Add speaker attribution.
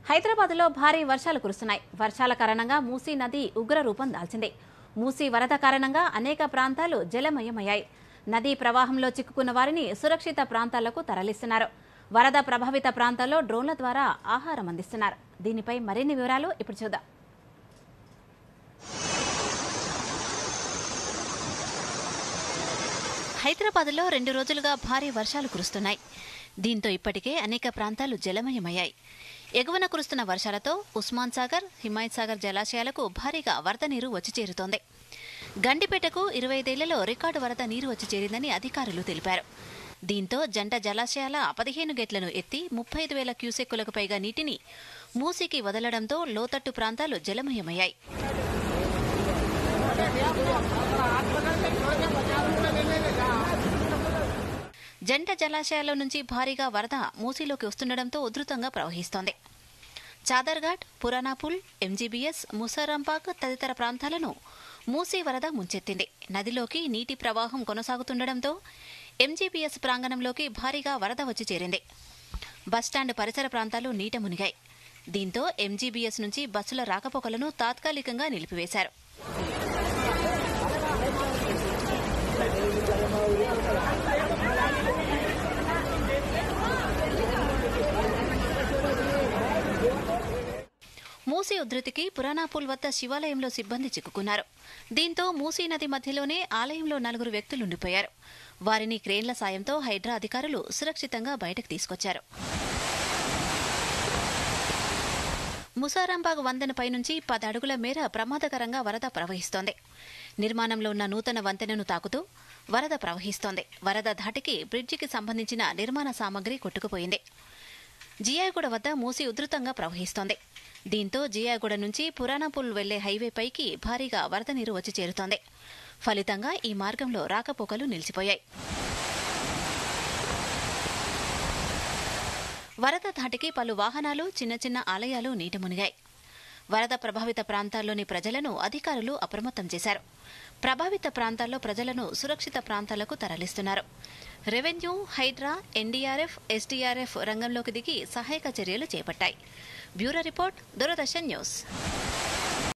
Speaker 1: హైదరాబాద్లో భారీ వర్షాలు కురుస్తున్నాయి. వర్షాల కారణంగా మూసీ నది ఉగ్ర రూపం దాల్చింది. మూసీ వరద కారణంగా అనేక ప్రాంతాలు జలమయమయ్యాయి. నదీ ప్రవాహంలో చిక్కుకున్న వారిని సురక్షిత ప్రాంతాలకు తరలిస్తున్నారు. వరద ప్రభావిత ప్రాంతాల్లో డ్రోన్ల ద్వారా ఆహారం అందిస్తున్నారు. దీనిపై మరిన్ని వివరాలు ఇప్పుడు చూద్దాం. హైదరాబాద్లో 2 రోజులుగా భారీ వర్షాలు కురుస్తున్నాయి. దీంతో ఇప్పటికే అనేక ప్రాంతాలు జలమయమయ్యాయి. ఎగువన కురుస్తున్న వర్షాలతో ఉస్మాన్ సాగర్, హిమాయత్ సాగర్ జలాశయాలకు భారీగా వరద నీరు వచ్చి చేరుతోంది. గండిపేటకు 25 ఏళ్లలో రికార్డు వరద నీరు వచ్చి చేరిందని అధికారులు తెలిపారు. దీంతో జంట జలాశయాల 15 గేట్లను ఎత్తి 35,000 క్యూసెక్కులకు పైగా నీటిని మూసీకి వదలడంతో లోతట్టు ప్రాంతాలు జలమయమయ్యాయి. జంట జలాశయాల నుంచి భారీగా వరద మూసీలోకి వస్తుండటంతో ఉధృతంగా ప్రవహిస్తోంది. చాదర్ఘాట్, పురానాపుల్, ఎంజీబీఎస్, ముసారంపాక్ తదితర ప్రాంతాలను మూసీ వరద ముంచెత్తింది. నదిలోకి నీటి ప్రవాహం కొనసాగుతుండటంతో ఎంజీబీఎస్ ప్రాంగణంలోకి భారీగా వరద వచ్చి చేరింది. బస్టాండ్ పరిసర ప్రాంతాలు నీట మునిగాయి. దీంతో ఎంజీబీఎస్ నుంచి బస్సుల రాకపోకలను తాత్కాలికంగా నిలిపివేశారు. మూసీ ఉధృతికి పురానాపుల్ వద్ద శివాలయంలో సిబ్బంది చిక్కుకున్నారు. దీంతో మూసీ నది మధ్యలోనే ఆలయంలో 4 వ్యక్తులుండిపోయారు. వారిని క్రేన్ల సాయంతో హైడ్రా అధికారులు సురక్షితంగా బయటకు తీసుకొచ్చారు. ముసారాంబాగ్ వంతెనపై నుంచి 10 అడుగుల మేర ప్రమాదకరంగా వరద ప్రవహిస్తోంది. నిర్మాణంలో ఉన్న నూతన వంతెనను తాకుతూ వరద ప్రవహిస్తోంది. వరద ధాటికి బ్రిడ్జికి సంబంధించిన నిర్మాణ సామగ్రి కొట్టుకుపోయింది. జియాగూడ వద్ద మూసీ ఉధృతంగా ప్రవహిస్తోంది. దీంతో జియాగూడ నుంచి పురానాపుల్ వెళ్లే హైవేపైకి భారీగా వరద నీరు వచ్చి చేరుతోంది. ఫలితంగా ఈ మార్గంలో రాకపోకలు నిలిచిపోయాయి. వరద ధాటికి పలు వాహనాలు, చిన్న చిన్న ఆలయాలు నీట మునిగాయి. వరద ప్రభావిత ప్రాంతాల్లోని ప్రజలను అధికారులు అప్రమత్తం చేశారు. ప్రభావిత ప్రాంతాల్లో ప్రజలను సురక్షిత ప్రాంతాలకు తరలిస్తున్నారు. రెవెన్యూ, హైడ్రా, ఎన్డీఆర్ఎఫ్, ఎస్డీఆర్ఎఫ్ రంగంలోకి దిగి సహాయక చర్యలు చేపట్టాయి. Bureau report, Doordarshan news.